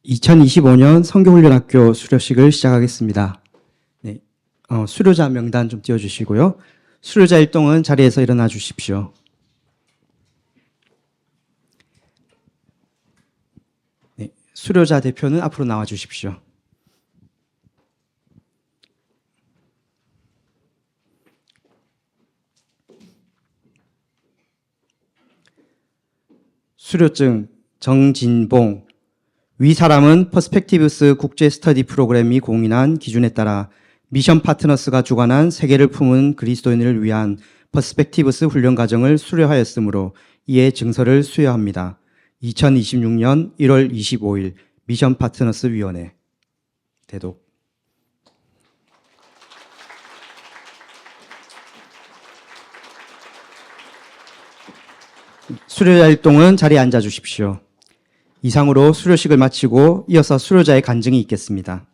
2025년 성교훈련학교 수료식을 시작하겠습니다. 네, 수료자 명단 좀 띄워주시고요. 수료자 일동은 자리에서 일어나 주십시오. 네, 수료자 대표는 앞으로 나와 주십시오. 수료증 정진봉. 위 사람은 퍼스펙티브스 국제 스터디 프로그램이 공인한 기준에 따라 미션 파트너스가 주관한 세계를 품은 그리스도인을 위한 퍼스펙티브스 훈련 과정을 수료하였으므로 이에 증서를 수여합니다. 2026년 1월 25일 미션 파트너스 위원회 대독. 수료자 일동은 자리에 앉아 주십시오. 이상으로 수료식을 마치고 이어서 수료자의 간증이 있겠습니다.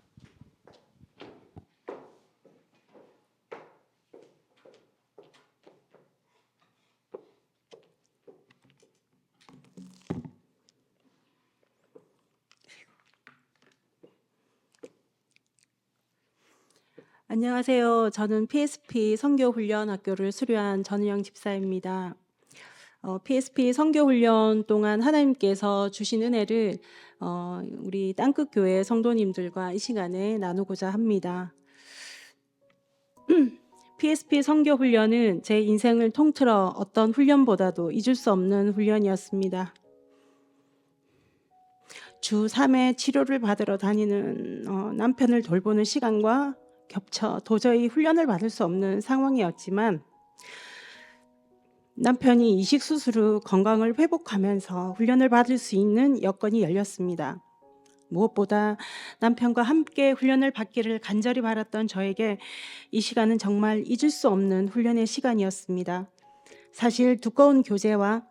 안녕하세요. 저는 PSP 선교훈련학교를 수료한 전은영 집사입니다. PSP 선교훈련 동안 하나님께서 주신 은혜를 우리 땅끝교회 성도님들과 이 시간에 나누고자 합니다. PSP 선교훈련은 제 인생을 통틀어 어떤 훈련보다도 잊을 수 없는 훈련이었습니다. 주 3회 치료를 받으러 다니는 남편을 돌보는 시간과 겹쳐 도저히 훈련을 받을 수 없는 상황이었지만 남편이 이식 수술 후 건강을 회복하면서 훈련을 받을 수 있는 여건이 열렸습니다. 무엇보다 남편과 함께 훈련을 받기를 간절히 바랐던 저에게 이 시간은 정말 잊을 수 없는 훈련의 시간이었습니다. 사실 두꺼운 교재와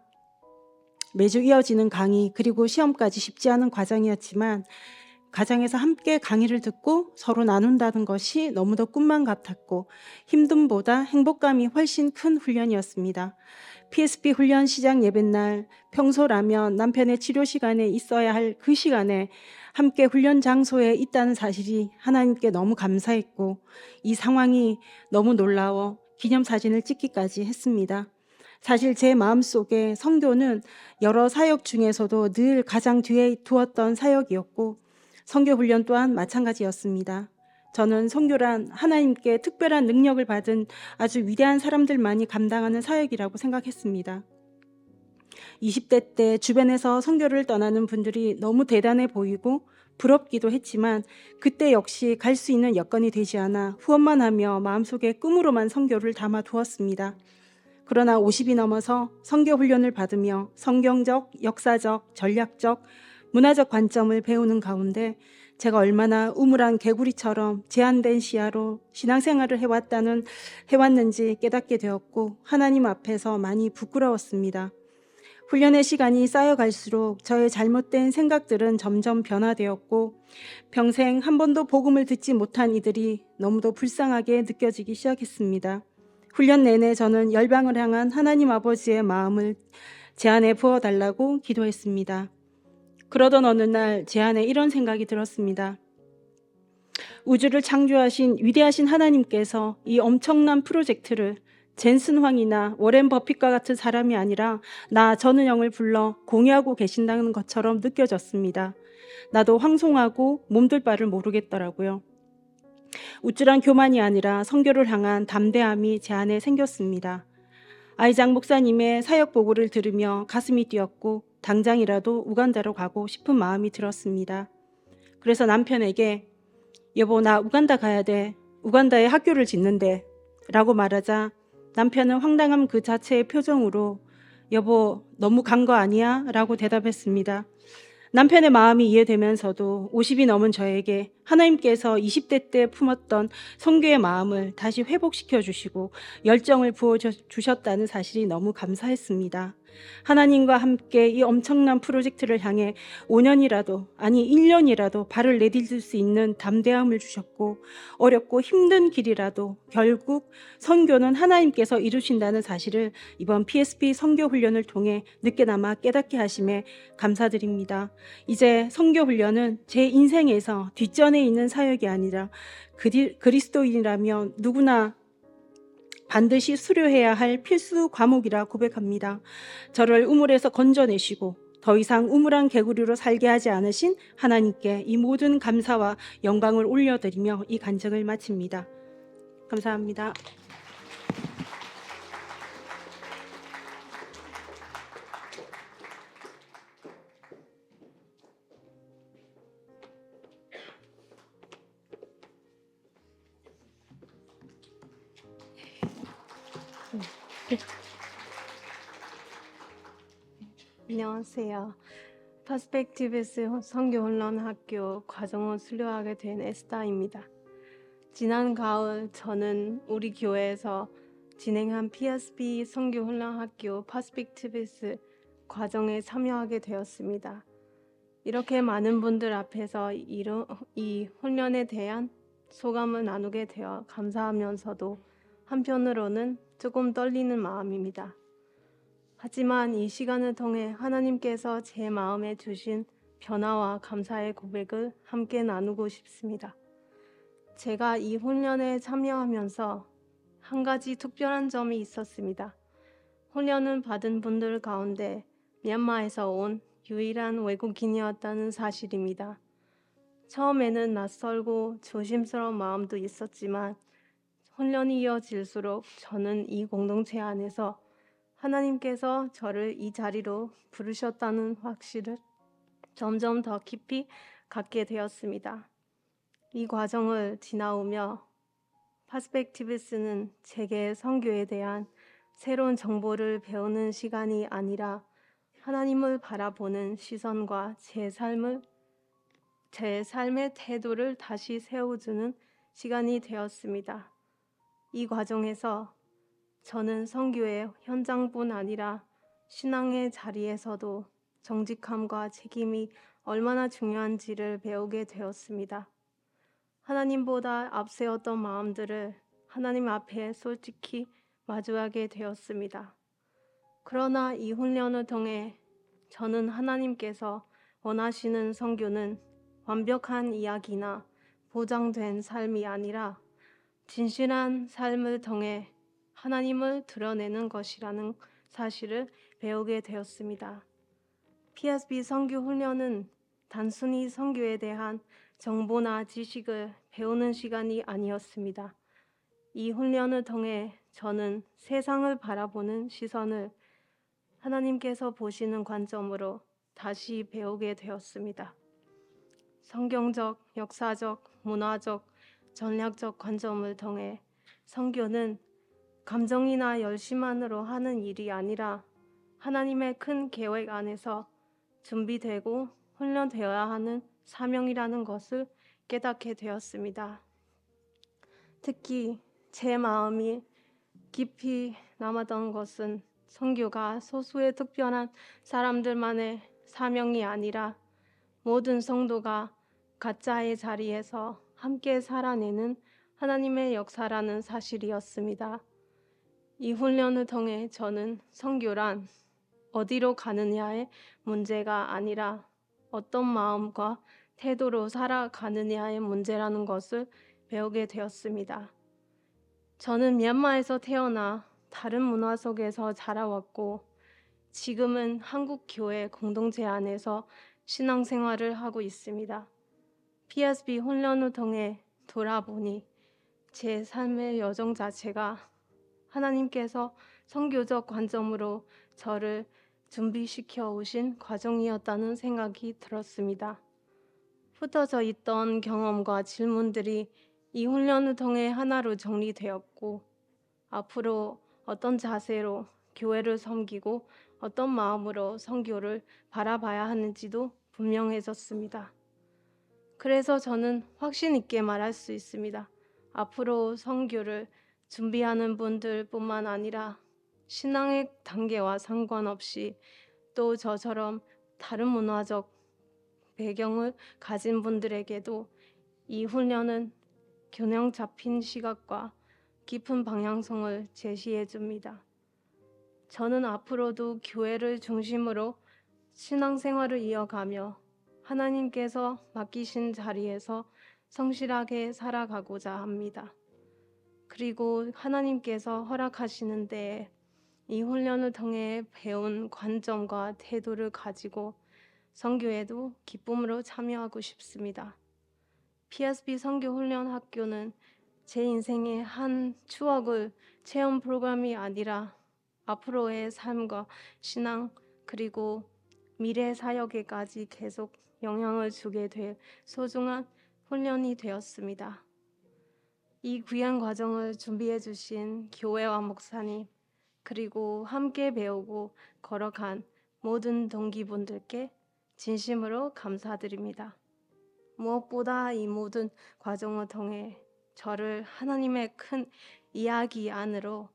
매주 이어지는 강의 그리고 시험까지 쉽지 않은 과정이었지만 가정에서 함께 강의를 듣고 서로 나눈다는 것이 너무도 꿈만 같았고 힘듦보다 행복감이 훨씬 큰 훈련이었습니다. PSP 훈련 시작 예배날 평소라면 남편의 치료 시간에 있어야 할 그 시간에 함께 훈련 장소에 있다는 사실이 하나님께 너무 감사했고 이 상황이 너무 놀라워 기념사진을 찍기까지 했습니다. 사실 제 마음속에 선교는 여러 사역 중에서도 늘 가장 뒤에 두었던 사역이었고 선교훈련 또한 마찬가지였습니다. 저는 선교란 하나님께 특별한 능력을 받은 아주 위대한 사람들만이 감당하는 사역이라고 생각했습니다. 20대 때 주변에서 선교를 떠나는 분들이 너무 대단해 보이고 부럽기도 했지만 그때 역시 갈 수 있는 여건이 되지 않아 후원만 하며 마음속에 꿈으로만 선교를 담아 두었습니다. 그러나 50이 넘어서 선교훈련을 받으며 성경적, 역사적, 전략적, 문화적 관점을 배우는 가운데 제가 얼마나 우물한 개구리처럼 제한된 시야로 신앙생활을 해왔는지 깨닫게 되었고 하나님 앞에서 많이 부끄러웠습니다. 훈련의 시간이 쌓여갈수록 저의 잘못된 생각들은 점점 변화되었고 평생 한 번도 복음을 듣지 못한 이들이 너무도 불쌍하게 느껴지기 시작했습니다. 훈련 내내 저는 열방을 향한 하나님 아버지의 마음을 제 안에 부어달라고 기도했습니다. 그러던 어느 날 제 안에 이런 생각이 들었습니다. 우주를 창조하신 위대하신 하나님께서 이 엄청난 프로젝트를 젠슨 황이나 워렌 버핏과 같은 사람이 아니라 나 전은영을 불러 공유하고 계신다는 것처럼 느껴졌습니다. 나도 황송하고 몸둘 바를 모르겠더라고요. 우쭐한 교만이 아니라 선교를 향한 담대함이 제 안에 생겼습니다. 아이작 목사님의 사역 보고를 들으며 가슴이 뛰었고 당장이라도 우간다로 가고 싶은 마음이 들었습니다. 그래서 남편에게 여보 나 우간다 가야 돼. 우간다에 학교를 짓는데 라고 말하자 남편은 황당함 그 자체의 표정으로 여보 너무 간 거 아니야? 라고 대답했습니다. 남편의 마음이 이해되면서도 50이 넘은 저에게 하나님께서 20대 때 품었던 선교의 마음을 다시 회복시켜 주시고 열정을 부어주셨다는 사실이 너무 감사했습니다. 하나님과 함께 이 엄청난 프로젝트를 향해 5년이라도 아니 1년이라도 발을 내디딜 수 있는 담대함을 주셨고, 어렵고 힘든 길이라도 결국 선교는 하나님께서 이루신다는 사실을 이번 PSP 선교 훈련을 통해 늦게나마 깨닫게 하심에 감사드립니다. 이제 선교 훈련은 제 인생에서 뒷전에 있는 사역이 아니라 그리스도인이라면 누구나 반드시 수료해야 할 필수 과목이라 고백합니다. 저를 우물에서 건져내시고 더 이상 우물한 개구리로 살게 하지 않으신 하나님께 이 모든 감사와 영광을 올려드리며 이 간증을 마칩니다. 감사합니다. 안녕하세요. 퍼스펙티브스 선교훈련학교 과정을 수료하게 된 에스다입니다. 지난 가을 저는 우리 교회에서 진행한 PSP 선교훈련학교 퍼스펙티브스 과정에 참여하게 되었습니다. 이렇게 많은 분들 앞에서 이 훈련에 대한 소감을 나누게 되어 감사하면서도 한편으로는 조금 떨리는 마음입니다. 하지만 이 시간을 통해 하나님께서 제 마음에 주신 변화와 감사의 고백을 함께 나누고 싶습니다. 제가 이 훈련에 참여하면서 한 가지 특별한 점이 있었습니다. 훈련을 받은 분들 가운데 미얀마에서 온 유일한 외국인이었다는 사실입니다. 처음에는 낯설고 조심스러운 마음도 있었지만 훈련이 이어질수록 저는 이 공동체 안에서 하나님께서 저를 이 자리로 부르셨다는 확신을 점점 더 깊이 갖게 되었습니다. 이 과정을 지나오며 퍼스펙티브스는 제게 선교에 대한 새로운 정보를 배우는 시간이 아니라 하나님을 바라보는 시선과 제 삶의 태도를 다시 세워주는 시간이 되었습니다. 이 과정에서 저는 선교의 현장뿐 아니라 신앙의 자리에서도 정직함과 책임이 얼마나 중요한지를 배우게 되었습니다. 하나님보다 앞세웠던 마음들을 하나님 앞에 솔직히 마주하게 되었습니다. 그러나 이 훈련을 통해 저는 하나님께서 원하시는 선교는 완벽한 이야기나 보장된 삶이 아니라 진실한 삶을 통해 하나님을 드러내는 것이라는 사실을 배우게 되었습니다. PSP 선교 훈련은 단순히 선교에 대한 정보나 지식을 배우는 시간이 아니었습니다. 이 훈련을 통해 저는 세상을 바라보는 시선을 하나님께서 보시는 관점으로 다시 배우게 되었습니다. 성경적, 역사적, 문화적, 전략적 관점을 통해 선교는 감정이나 열심만으로 하는 일이 아니라 하나님의 큰 계획 안에서 준비되고 훈련되어야 하는 사명이라는 것을 깨닫게 되었습니다. 특히 제 마음이 깊이 남았던 것은 선교가 소수의 특별한 사람들만의 사명이 아니라 모든 성도가 각자의 자리에서 함께 살아내는 하나님의 역사라는 사실이었습니다. 이 훈련을 통해 저는 선교란 어디로 가느냐의 문제가 아니라 어떤 마음과 태도로 살아가느냐의 문제라는 것을 배우게 되었습니다. 저는 미얀마에서 태어나 다른 문화 속에서 자라왔고 지금은 한국 교회 공동체 안에서 신앙생활을 하고 있습니다. PSP 훈련을 통해 돌아보니 제 삶의 여정 자체가 하나님께서 선교적 관점으로 저를 준비시켜 오신 과정이었다는 생각이 들었습니다. 흩어져 있던 경험과 질문들이 이 훈련을 통해 하나로 정리되었고 앞으로 어떤 자세로 교회를 섬기고 어떤 마음으로 선교를 바라봐야 하는지도 분명해졌습니다. 그래서 저는 확신 있게 말할 수 있습니다. 앞으로 선교를 준비하는 분들뿐만 아니라 신앙의 단계와 상관없이 또 저처럼 다른 문화적 배경을 가진 분들에게도 이 훈련은 균형 잡힌 시각과 깊은 방향성을 제시해 줍니다. 저는 앞으로도 교회를 중심으로 신앙생활을 이어가며 하나님께서 맡기신 자리에서 성실하게 살아가고자 합니다. 그리고 하나님께서 허락하시는 데에 이 훈련을 통해 배운 관점과 태도를 가지고 선교에도 기쁨으로 참여하고 싶습니다. PSB 선교훈련학교는 제 인생의 한 추억을 체험 프로그램이 아니라 앞으로의 삶과 신앙 그리고 미래 사역에까지 계속 영향을 주게 될 소중한 훈련이 되었습니다. 이 귀한 과정을 준비해 주신 교회와 목사님 그리고 함께 배우고 걸어간 모든 동기분들께 진심으로 감사드립니다. 무엇보다 이 모든 과정을 통해 저를 하나님의 큰 이야기 안으로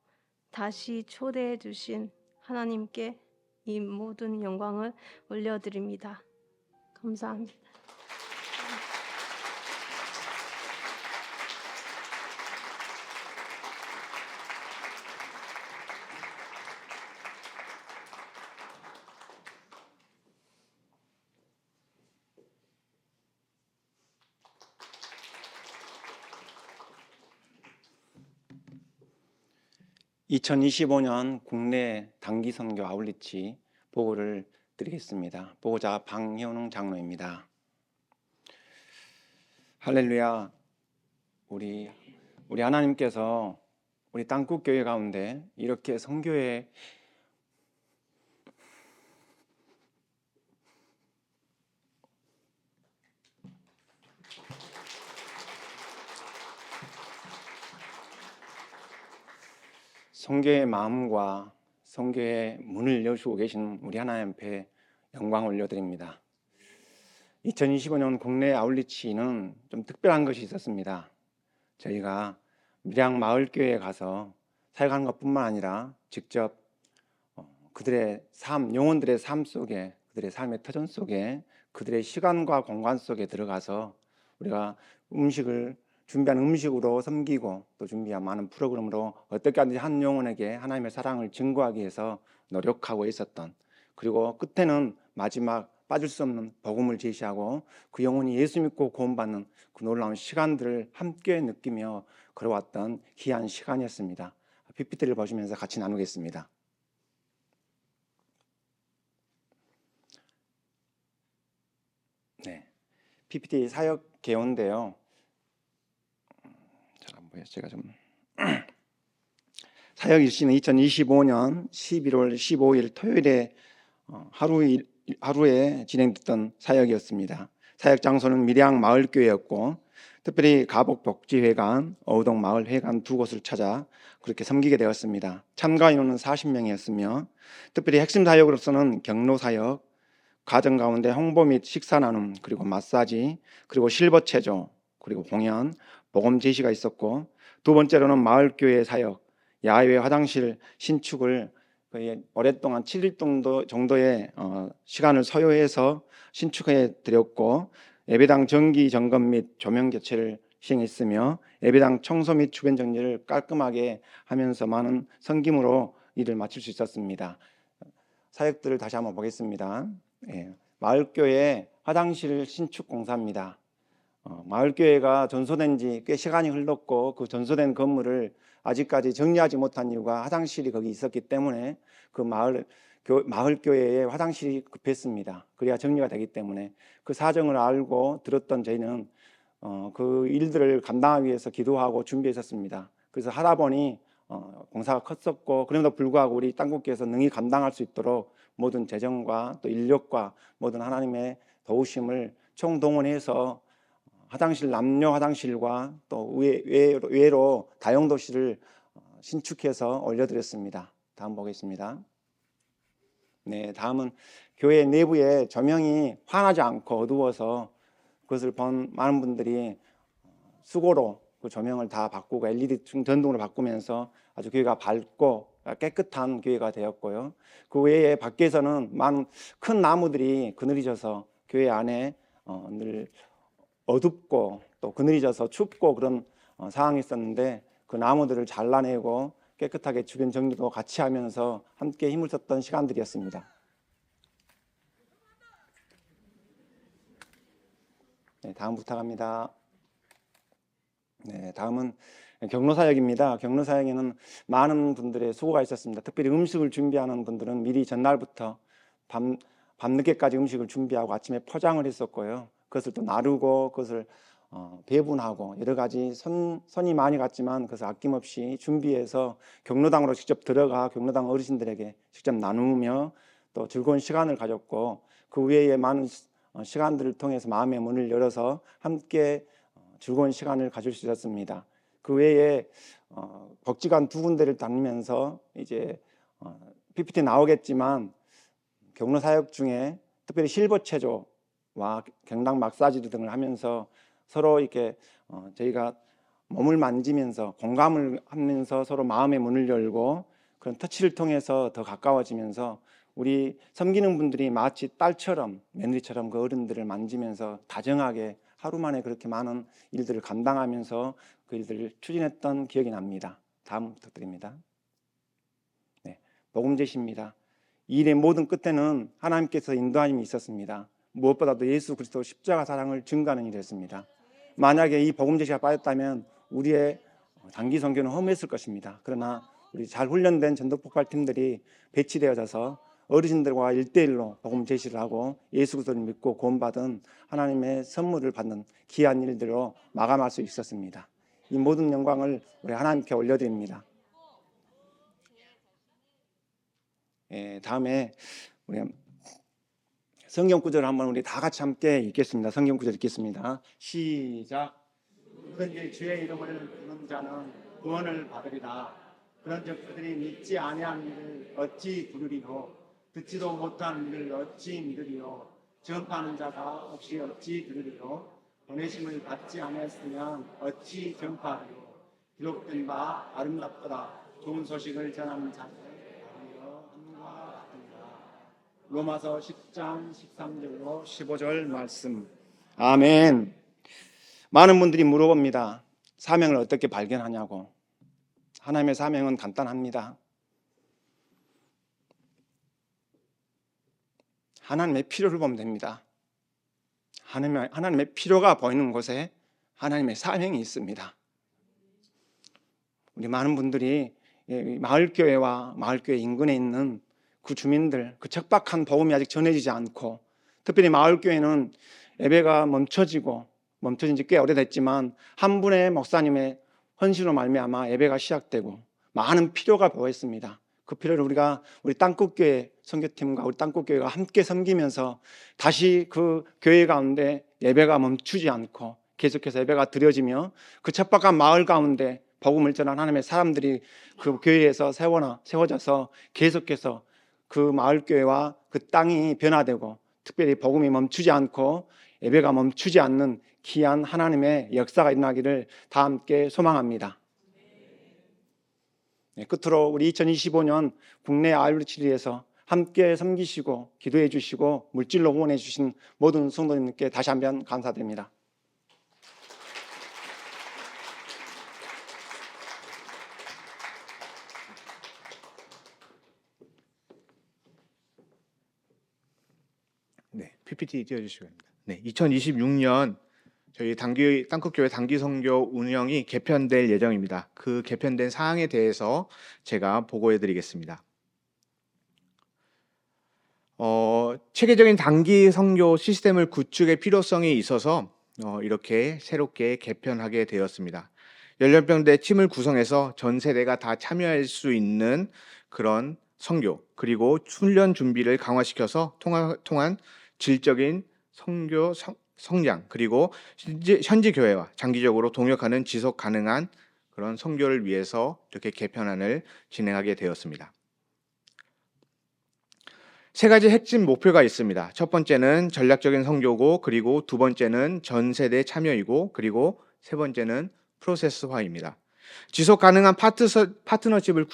다시 초대해 주신 하나님께 이 모든 영광을 올려드립니다. 감사합니다. 2025년 국내 단기 선교 아울리치 보고를 드리겠습니다. 보고자 방현웅 장로입니다. 할렐루야. 우리 하나님께서 우리 땅끝 교회 가운데 이렇게 선교에 선교의 마음과 선교의 문을 여시고 계신 우리 하나님 앞에 영광을 올려드립니다. 2025년 국내 아울리치는 좀 특별한 것이 있었습니다. 저희가 밀양 마을교회에 가서 사역하는 것뿐만 아니라 직접 그들의 삶, 영혼들의 삶 속에, 그들의 삶의 터전 속에, 그들의 시간과 공간 속에 들어가서 우리가 준비한 음식으로 섬기고 또 준비한 많은 프로그램으로 어떻게 하든지 한 영혼에게 하나님의 사랑을 증거하기 위해서 노력하고 있었던, 그리고 끝에는 마지막 빠질 수 없는 복음을 제시하고 그 영혼이 예수 믿고 구원받는 그 놀라운 시간들을 함께 느끼며 걸어왔던 귀한 시간이었습니다. PPT를 보시면서 같이 나누겠습니다. 네, PPT 사역 개요인데요. 잘 안 보여요. 제가 좀 사역 일시는 2025년 11월 15일 토요일에 하루에 진행됐던 사역이었습니다. 사역 장소는 밀양 마을교회였고, 특별히 가복복지회관, 어우동 마을회관 두 곳을 찾아 그렇게 섬기게 되었습니다. 참가 인원은 40명이었으며 특별히 핵심 사역으로서는 경로 사역, 가정 가운데 홍보 및 식사 나눔, 그리고 마사지, 그리고 실버 체조, 그리고 공연, 복음 제시가 있었고, 두 번째로는 마을교회 사역, 야외 화장실 신축을 거의 오랫동안 7일 정도의 시간을 소요해서 신축해 드렸고, 예배당 정기 점검 및 조명 교체를 시행했으며 예배당 청소 및 주변 정리를 깔끔하게 하면서 많은 섬김으로 일을 마칠 수 있었습니다. 사역들을 다시 한번 보겠습니다. 마을교회 화장실 신축 공사입니다. 마을교회가 전소된 지 꽤 시간이 흘렀고 그 전소된 건물을 아직까지 정리하지 못한 이유가 화장실이 거기 있었기 때문에 그 마을교회에 화장실이 급했습니다. 그래야 정리가 되기 때문에 그 사정을 알고 들었던 저희는 그 일들을 감당하기 위해서 기도하고 준비했었습니다. 그래서 하다 보니 공사가 컸었고, 그럼에도 불구하고 우리 땅국교에서 능히 감당할 수 있도록 모든 재정과 또 인력과 모든 하나님의 도우심을 총동원해서 남녀 화장실과 또 외로 다용도실을 신축해서 올려드렸습니다. 다음 보겠습니다. 네, 다음은 교회 내부에 조명이 환하지 않고 어두워서 그것을 본 많은 분들이 수고로 그 조명을 다 바꾸고 LED 전등으로 바꾸면서 아주 교회가 밝고 깨끗한 교회가 되었고요. 그 외에 밖에서는 많은 큰 나무들이 그늘이져서 교회 안에 늘 어둡고 또 그늘이져서 춥고 그런 상황이 있었는데, 그 나무들을 잘라내고 깨끗하게 주변 정리도 같이 하면서 함께 힘을 썼던 시간들이었습니다. 네, 다음 부탁합니다. 네, 다음은 경로사역입니다. 경로사역에는 많은 분들의 수고가 있었습니다. 특별히 음식을 준비하는 분들은 미리 전날부터 밤늦게까지 음식을 준비하고 아침에 포장을 했었고요. 그것을 또 나르고 그것을 배분하고 여러 가지 손이 많이 갔지만 그것을 아낌없이 준비해서 경로당으로 직접 들어가 경로당 어르신들에게 직접 나누며 또 즐거운 시간을 가졌고, 그 외에 많은 시간들을 통해서 마음의 문을 열어서 함께 즐거운 시간을 가질 수 있었습니다. 그 외에 복지관 2군데를 다니면서 이제 PPT 나오겠지만 경로사역 중에 특별히 실버 체조와 경락 마사지 등을 하면서 서로 이렇게 저희가 몸을 만지면서 공감을 하면서 서로 마음의 문을 열고 그런 터치를 통해서 더 가까워지면서 우리 섬기는 분들이 마치 딸처럼 며느리처럼 그 어른들을 만지면서 다정하게 하루 만에 그렇게 많은 일들을 감당하면서 그 일들을 추진했던 기억이 납니다. 다음 부탁드립니다. 네, 복음 제시입니다. 이 일의 모든 끝에는 하나님께서 인도하심이 있었습니다. 무엇보다도 예수 그리스도 십자가 사랑을 증거하는 일이었습니다. 만약에 이 복음 제시가 빠졌다면 우리의 단기 선교는 허무했을 것입니다. 그러나 우리 잘 훈련된 전도폭발팀들이 배치되어져서 어르신들과 1대1로 복음 제시를 하고 예수 그리스도를 믿고 구원받은 하나님의 선물을 받는 귀한 일들로 마감할 수 있었습니다. 이 모든 영광을 우리 하나님께 올려드립니다. 다음에 우리 성경 구절을 한번 우리 다 같이 함께 읽겠습니다. 성경 구절 읽겠습니다. 시작. 누구든지 주의 이름을 부르는 자는 구원을 받으리라. 그런즉 그들이 믿지 아니한 일을 어찌 부르리요? 듣지도 못한 일을 어찌 믿으리요? 전파하는 자가 없이 어찌 들으리요? 보내심을 받지 아니했으면 어찌 전파하리요? 기록된 바 아름답도다. 좋은 소식을 전하는 자들 바르며 함과 같으리라. 로마서 10장 13절로 15절 말씀. 아멘. 많은 분들이 물어봅니다. 사명을 어떻게 발견하냐고. 하나님의 사명은 간단합니다. 하나님의 필요를 보면 됩니다. 하나님의 필요가 보이는 곳에 하나님의 사명이 있습니다. 우리 많은 분들이 마을교회와 마을교회 인근에 있는 그 주민들, 그 척박한 복음이 아직 전해지지 않고, 특별히 마을교회는 예배가 멈춰진 지 꽤 오래됐지만 한 분의 목사님의 헌신으로 말미암아 예배가 시작되고 많은 필요가 보였습니다. 그 필요를 우리 땅끝교회 선교팀과 우리 땅끝교회가 함께 섬기면서 다시 그 교회 가운데 예배가 멈추지 않고 계속해서 예배가 드려지며 그 척박한 마을 가운데 복음을 전한 하나님의 사람들이 그 교회에서 세워져서 계속해서 그 마을교회와 그 땅이 변화되고 특별히 복음이 멈추지 않고 예배가 멈추지 않는 귀한 하나님의 역사가 일어나기를 다 함께 소망합니다. 네, 끝으로 우리 2025년 국내 아울리치리에서 함께 섬기시고 기도해 주시고 물질로 후원해 주신 모든 성도님께 다시 한번 감사드립니다. 네, PPT 띄워주시기 바랍니다. 네, 2026년 저희 땅끝교회 단기 선교 운영이 개편될 예정입니다. 그 개편된 사항에 대해서 제가 보고해드리겠습니다. 체계적인 단기 선교 시스템을 구축의 필요성이 있어서 이렇게 새롭게 개편하게 되었습니다. 연령대별 팀을 구성해서 전 세대가 다 참여할 수 있는 그런 선교, 그리고 훈련 준비를 강화시켜서 통한 질적인 선교 성장, 그리고 현지 교회와 장기적으로 동역하는 지속 가능한 그런 선교를 위해서 이렇게 개편안을 진행하게 되었습니다. 세 가지 핵심 목표가 있습니다. 첫 번째는 전략적인 선교고, 그리고 두 번째는 전 세대 참여이고, 그리고 세 번째는 프로세스화입니다. 지속 가능한 파트너십을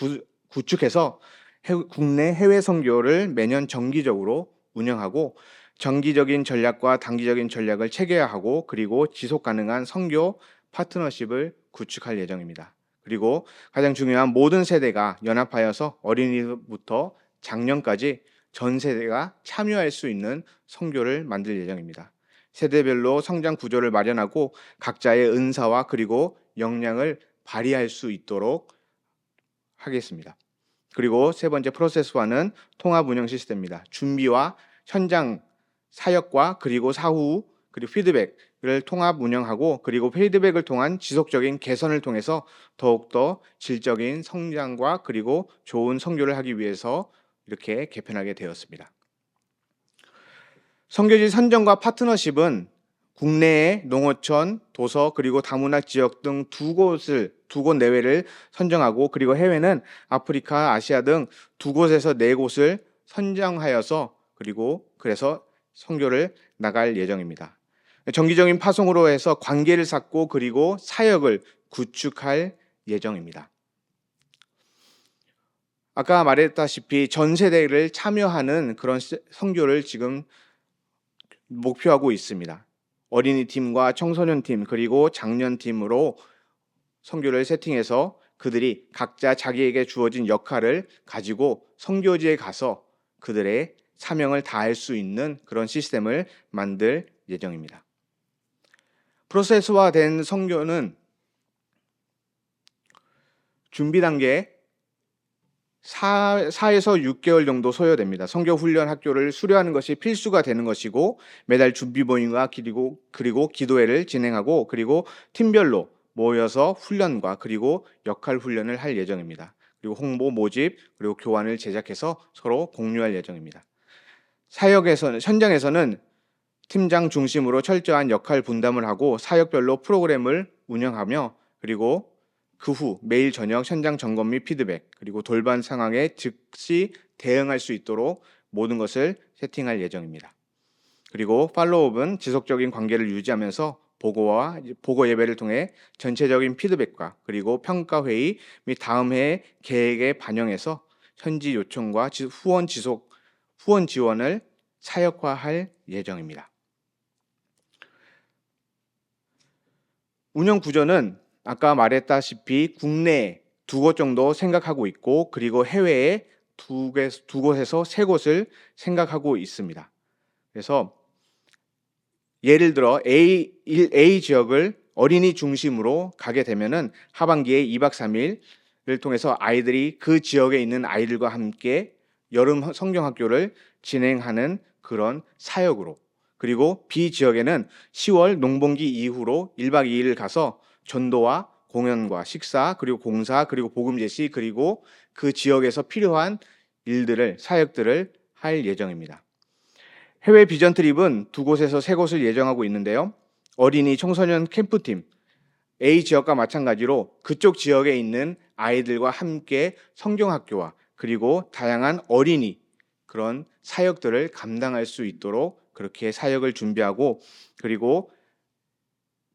구축해서 국내 해외 선교를 매년 정기적으로 운영하고 정기적인 전략과 단기적인 전략을 체계화하고 그리고 지속 가능한 선교 파트너십을 구축할 예정입니다. 그리고 가장 중요한 모든 세대가 연합하여서 어린이부터 장년까지 전 세대가 참여할 수 있는 선교를 만들 예정입니다. 세대별로 성장 구조를 마련하고 각자의 은사와 그리고 역량을 발휘할 수 있도록 하겠습니다. 그리고 세 번째 프로세스화는 통합 운영 시스템입니다. 준비와 현장 사역과 그리고 사후 그리고 피드백을 통합 운영하고 그리고 피드백을 통한 지속적인 개선을 통해서 더욱더 질적인 성장과 그리고 좋은 선교를 하기 위해서 이렇게 개편하게 되었습니다. 선교지 선정과 파트너십은 국내의 농어촌, 도서 그리고 다문화 지역 등 두 곳 내외를 선정하고 그리고 해외는 아프리카, 아시아 등 두 곳에서 네 곳을 선정하여서 그래서 선교를 나갈 예정입니다. 정기적인 파송으로 해서 관계를 쌓고 그리고 사역을 구축할 예정입니다. 아까 말했다시피 전 세대를 참여하는 그런 선교를 지금 목표하고 있습니다. 어린이 팀과 청소년 팀 그리고 장년 팀으로 선교를 세팅해서 그들이 각자 자기에게 주어진 역할을 가지고 선교지에 가서 그들의 사명을 다할 수 있는 그런 시스템을 만들 예정입니다. 프로세스화된 선교는 준비 단계 4에서 6개월 정도 소요됩니다. 선교 훈련 학교를 수료하는 것이 필수가 되는 것이고 매달 준비 모임과 그리고 기도회를 진행하고 그리고 팀별로 모여서 훈련과 그리고 역할 훈련을 할 예정입니다. 그리고 홍보, 모집, 그리고 교환을 제작해서 서로 공유할 예정입니다. 현장에서는 팀장 중심으로 철저한 역할 분담을 하고 사역별로 프로그램을 운영하며 그리고 그 후 매일 저녁 현장 점검 및 피드백 그리고 돌발 상황에 즉시 대응할 수 있도록 모든 것을 세팅할 예정입니다. 그리고 팔로우업은 지속적인 관계를 유지하면서 보고 예배를 통해 전체적인 피드백과 그리고 평가 회의 및 다음 해 계획에 반영해서 현지 요청과 후원 지원을 사역화할 예정입니다. 운영 구조는 아까 말했다시피 국내에 두 곳 정도 생각하고 있고 그리고 해외에 두 곳에서 세 곳을 생각하고 있습니다. 그래서 예를 들어 A 지역을 어린이 중심으로 가게 되면은 하반기에 2박 3일을 통해서 아이들이 그 지역에 있는 아이들과 함께 여름 성경학교를 진행하는 그런 사역으로 그리고 B 지역에는 10월 농번기 이후로 1박 2일을 가서 전도와 공연과 식사 그리고 공사 그리고 복음 제시 그리고 그 지역에서 필요한 사역들을 할 예정입니다. 해외 비전 트립은 두 곳에서 세 곳을 예정하고 있는데요. 어린이 청소년 캠프팀 A 지역과 마찬가지로 그쪽 지역에 있는 아이들과 함께 성경학교와 그리고 다양한 어린이 그런 사역들을 감당할 수 있도록 그렇게 사역을 준비하고 그리고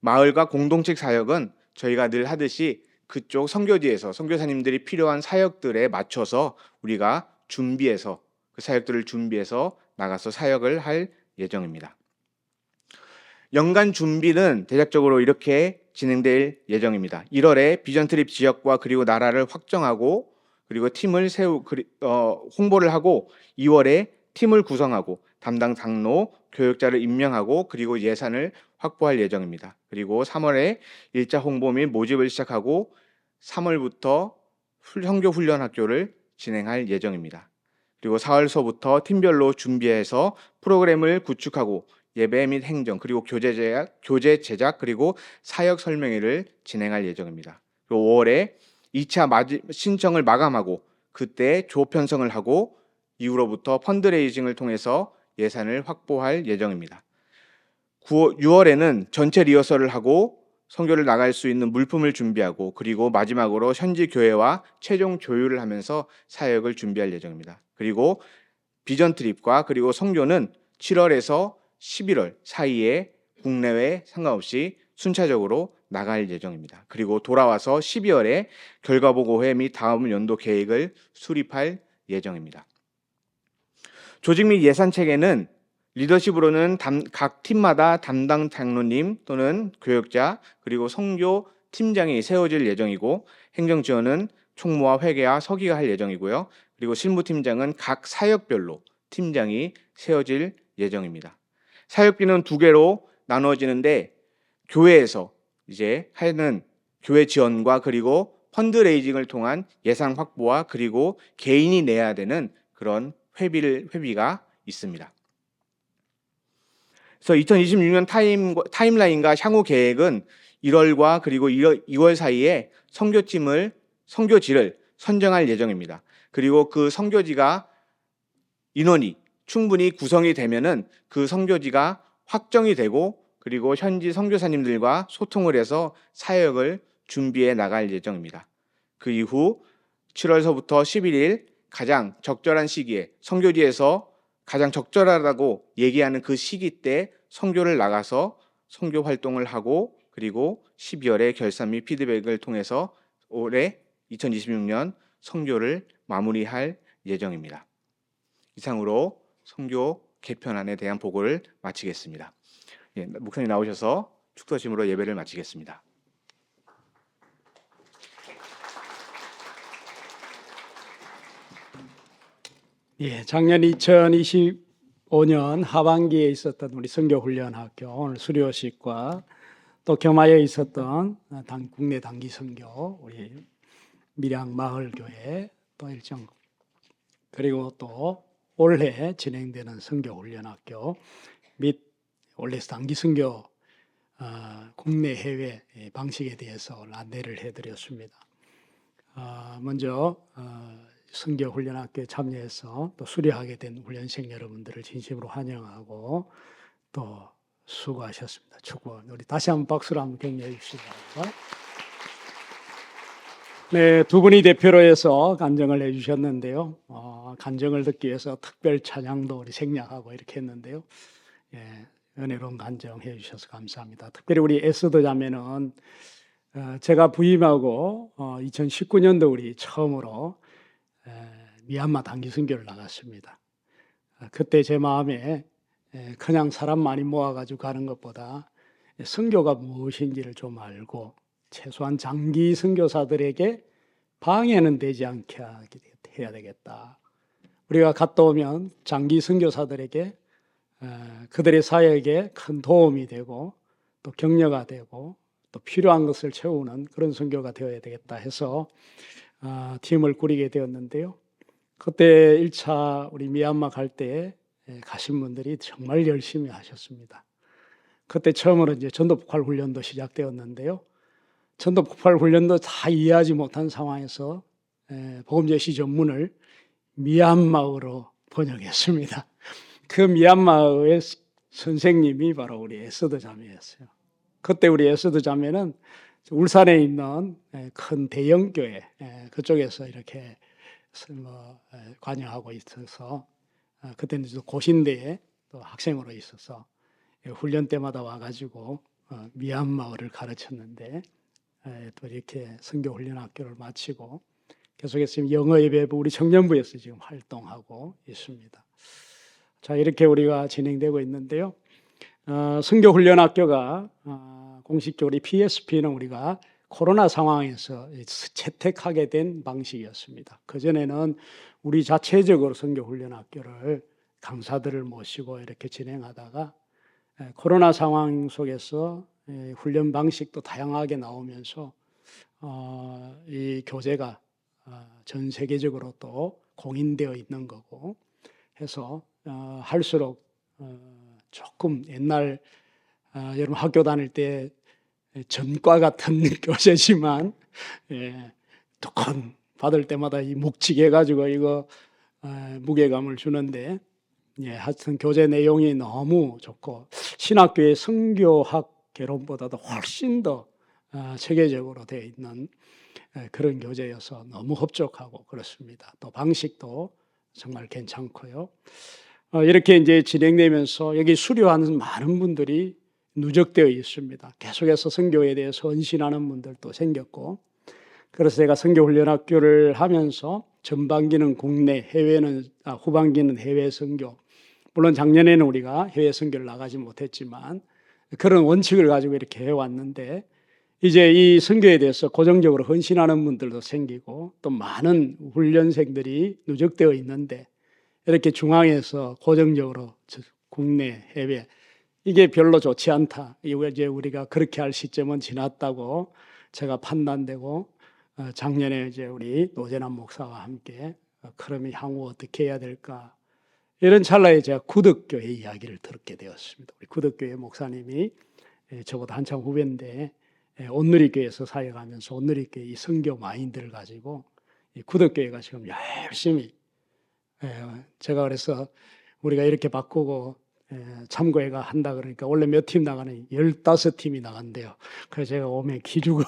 마을과 공동체 사역은 저희가 늘 하듯이 그쪽 선교지에서 선교사님들이 필요한 사역들에 맞춰서 우리가 그 사역들을 준비해서 나가서 사역을 할 예정입니다. 연간 준비는 대략적으로 이렇게 진행될 예정입니다. 1월에 비전 트립 지역과 그리고 나라를 확정하고 그리고 팀을 홍보를 하고 2월에 팀을 구성하고 담당 장로, 교육자를 임명하고 그리고 예산을 확보할 예정입니다. 그리고 3월에 1차 홍보 및 모집을 시작하고 3월부터 선교 훈련 학교를 진행할 예정입니다. 그리고 4월서부터 팀별로 준비해서 프로그램을 구축하고 예배 및 행정 그리고 교재 제작 그리고 사역 설명회를 진행할 예정입니다. 그리고 5월에 2차 신청을 마감하고 그때 조 편성을 하고 이후로부터 펀드레이징을 통해서 예산을 확보할 예정입니다. 6월에는 전체 리허설을 하고 선교를 나갈 수 있는 물품을 준비하고 그리고 마지막으로 현지 교회와 최종 조율을 하면서 사역을 준비할 예정입니다. 그리고 비전 트립과 그리고 선교는 7월에서 11월 사이에 국내외 상관없이 순차적으로 나갈 예정입니다. 그리고 돌아와서 12월에 결과보고회 및 다음 연도 계획을 수립할 예정입니다. 조직 및 예산 체계는 리더십으로는 각 팀마다 담당 장로님 또는 교역자 그리고 선교 팀장이 세워질 예정이고, 행정 지원은 총무와 회계와 서기가 할 예정이고요. 그리고 실무팀장은 각 사역별로 팀장이 세워질 예정입니다. 사역비는 2개로 나누어지는데, 교회에서 이제 하는 교회 지원과 그리고 펀드레이징을 통한 예산 확보와 그리고 개인이 내야 되는 그런 회비가 있습니다. 그래서 2026년 타임라인과 향후 계획은 1월과 그리고 2월 사이에 선교지를 선정할 예정입니다. 그리고 그 선교지가 인원이 충분히 구성이 되면은 그 선교지가 확정이 되고, 그리고 현지 선교사님들과 소통을 해서 사역을 준비해 나갈 예정입니다. 그 이후 7월서부터 11일 가장 적절한 시기에 선교지에서 가장 적절하다고 얘기하는 그 시기 때 선교를 나가서 선교 활동을 하고, 그리고 12월에 결산 및 피드백을 통해서 올해 2026년 선교를 마무리할 예정입니다. 이상으로 선교 개편안에 대한 보고를 마치겠습니다. 목사님 나오셔서 축도심으로 예배를 마치겠습니다. 작년 2025년 하반기에 있었던 우리 선교훈련학교 오늘 수료식과 또 겸하여 있었던 국내 단기 선교 우리 밀양 마을교회 또 일정, 그리고 또 올해 진행되는 선교훈련학교 및 올해 단기 선교 국내 해외 방식에 대해서 안내를 해드렸습니다. 먼저 선교훈련학교에 참여해서 또 수료하게 된 훈련생 여러분들을 진심으로 환영하고 또 수고하셨습니다. 우리 다시 한번 박수로 한번 격려해 주시기 바랍니다. 네, 두 분이 대표로 해서 간증을 해주셨는데요. 간증을 듣기 위해서 특별 찬양도 우리 생략하고 이렇게 했는데요. 은혜로운 간증해 주셔서 감사합니다. 특별히 우리 에스더 자매는 제가 부임하고 2019년도 우리 처음으로 미얀마 단기 선교를 나갔습니다. 그때 제 마음에 그냥 사람 많이 모아가지고 가는 것보다 선교가 무엇인지를 좀 알고 최소한 장기 선교사들에게 방해는 되지 않게 해야 되겠다. 우리가 갔다 오면 장기 선교사들에게 그들의 사역에 큰 도움이 되고 또 격려가 되고 또 필요한 것을 채우는 그런 선교가 되어야 되겠다 해서 팀을 꾸리게 되었는데요. 그때 1차 우리 미얀마 갈 때 가신 분들이 정말 열심히 하셨습니다. 그때 처음으로 이제 전도 폭발 훈련도 시작되었는데요. 전도 폭발 훈련도 다 이해하지 못한 상황에서 복음 제시 전문을 미얀마어로 번역했습니다. 그 미얀마어의 선생님이 바로 우리 에스더 자매였어요. 그때 우리 에스더 자매는 울산에 있는 큰 대형 교회 그쪽에서 이렇게 관여하고 있어서 그때는 고신대에 또 학생으로 있어서 훈련 때마다 와가지고 미얀마어를 가르쳤는데 또 이렇게 선교훈련학교를 마치고 계속해서 지금 영어 예배부 우리 청년부에서 지금 활동하고 있습니다. 자, 이렇게 우리가 진행되고 있는데요. 선교훈련학교가 공식적으로 PSP는 우리가 코로나 상황에서 채택하게 된 방식이었습니다. 그전에는 우리 자체적으로 선교훈련학교를 강사들을 모시고 이렇게 진행하다가 코로나 상황 속에서 훈련 방식도 다양하게 나오면서 이 교재가 전 세계적으로 또 공인되어 있는 거고 해서 할수록 조금 옛날 여러분 학교 다닐 때 전과 같은 교재지만 두건 받을 때마다 이 묵직해 가지고 이거 무게감을 주는데 하여튼 교재 내용이 너무 좋고 신학교의 선교학 개론보다도 훨씬 더 체계적으로 되어 있는 그런 교재여서 너무 흡족하고 그렇습니다. 또 방식도 정말 괜찮고요. 이렇게 이제 진행되면서 여기 수료하는 많은 분들이 누적되어 있습니다. 계속해서 선교에 대해서 헌신하는 분들도 생겼고, 그래서 제가 선교훈련학교를 하면서 전반기는 국내, 후반기는 해외 선교. 물론 작년에는 우리가 해외 선교를 나가지 못했지만 그런 원칙을 가지고 이렇게 해왔는데, 이제 이 선교에 대해서 고정적으로 헌신하는 분들도 생기고 또 많은 훈련생들이 누적되어 있는데, 이렇게 중앙에서 고정적으로 국내, 해외, 이게 별로 좋지 않다. 이제 우리가 그렇게 할 시점은 지났다고 제가 판단되고, 작년에 이제 우리 노재남 목사와 함께 그러면 향후 어떻게 해야 될까, 이런 찰나에 제가 구덕교회 이야기를 듣게 되었습니다. 우리 구덕교회 목사님이 저보다 한참 후배인데 온누리교회에서 사역하면서 온누리교회 이 선교 마인드를 가지고 이 구덕교회가 지금 열심히, 제가 그래서 우리가 이렇게 바꾸고 참고회가 한다 그러니까 원래 몇 팀 나가는 15팀이 나간대요. 그래서 제가 오면 기주고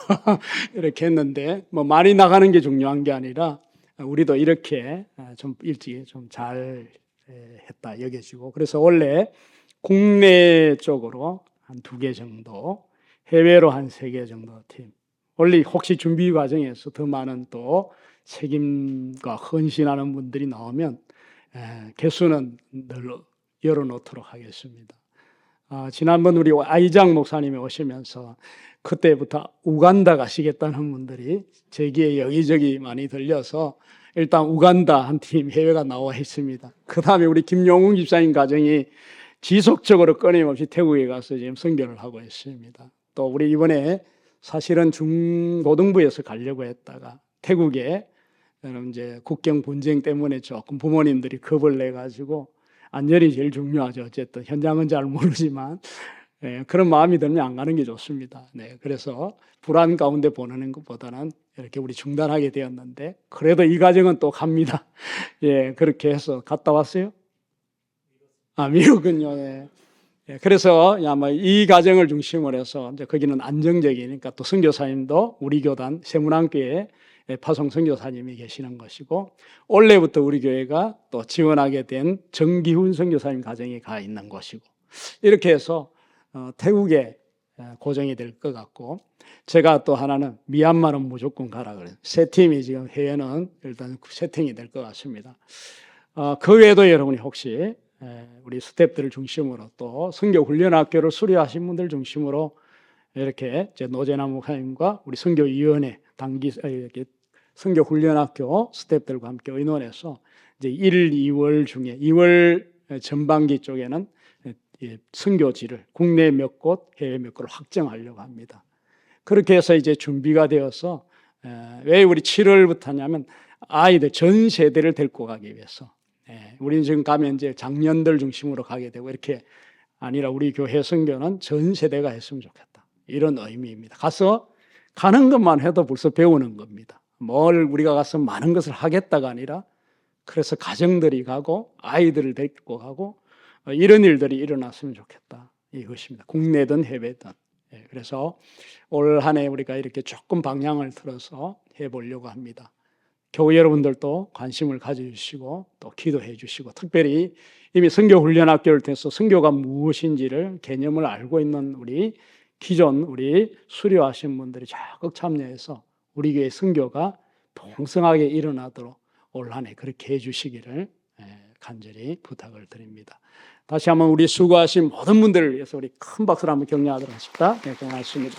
이렇게 했는데, 뭐 많이 나가는 게 중요한 게 아니라 우리도 이렇게 좀 일찍 좀 잘 했다 여겨지고, 그래서 원래 국내 쪽으로 한 2개 정도, 해외로 한 3개 정도 팀. 원래 혹시 준비 과정에서 더 많은 또 책임과 헌신하는 분들이 나오면 개수는 늘 열어놓도록 하겠습니다. 지난번 우리 아이장 목사님이 오시면서 그때부터 우간다 가시겠다는 분들이 제기에 여기저기 많이 들려서 일단 우간다 한 팀 해외가 나와 있습니다. 그 다음에 우리 김용훈 집사님 가정이 지속적으로 끊임없이 태국에 가서 지금 선교를 하고 있습니다. 또 우리 이번에 사실은 중고등부에서 가려고 했다가 태국에 이제 국경 분쟁 때문에 조금 부모님들이 겁을 내가지고, 안전이 제일 중요하죠. 어쨌든 현장은 잘 모르지만 그런 마음이 들면 안 가는 게 좋습니다. 그래서 불안 가운데 보내는 것보다는 이렇게 우리 중단하게 되었는데, 그래도 이 과정은 또 갑니다. 그렇게 해서 갔다 왔어요? 미국은요. 그래서 아마 이 과정을 중심으로 해서 이제 거기는 안정적이니까 또 선교사님도 우리 교단 세문안교회 파송 선교사님이 계시는 것이고, 올해부터 우리 교회가 또 지원하게 된 정기훈 선교사님 가정에 가 있는 것이고, 이렇게 해서 태국에 고정이 될 것 같고, 제가 또 하나는 미얀마는 무조건 가라 그래요. 3팀이 지금 해외는 일단 세팅이 될 것 같습니다. 그 외에도 여러분이 혹시 우리 스태프들을 중심으로 또 선교훈련학교를 수료하신 분들 중심으로 이렇게 노재남 목사님과 우리 선교위원회 이렇게 선교훈련학교 스태프들과 함께 의논해서 이제 1, 2월 중에 2월 전반기 쪽에는 선교지를 국내 몇 곳, 해외 몇 곳을 확정하려고 합니다. 그렇게 해서 이제 준비가 되어서, 왜 우리 7월부터 하냐면 아이들 전 세대를 데리고 가기 위해서. 우리는 지금 가면 이제 장년들 중심으로 가게 되고 이렇게 아니라 우리 교회 선교는 전 세대가 했으면 좋겠다, 이런 의미입니다. 가서 가는 것만 해도 벌써 배우는 겁니다. 뭘 우리가 가서 많은 것을 하겠다가 아니라, 그래서 가정들이 가고 아이들을 데리고 가고 이런 일들이 일어났으면 좋겠다, 이것입니다. 국내든 해외든. 그래서 올 한 해 우리가 이렇게 조금 방향을 틀어서 해보려고 합니다. 교회 여러분들도 관심을 가져주시고 또 기도해 주시고, 특별히 이미 선교훈련학교를 통해서 선교가 무엇인지를 개념을 알고 있는 기존 우리 수료하신 분들이 적극 참여해서 우리 교회 선교가 풍성하게 일어나도록 올 한 해 그렇게 해주시기를 간절히 부탁을 드립니다. 다시 한번 우리 수고하신 모든 분들을 위해서 우리 큰 박수를 한번 격려하도록 하십시다. 고맙습니다.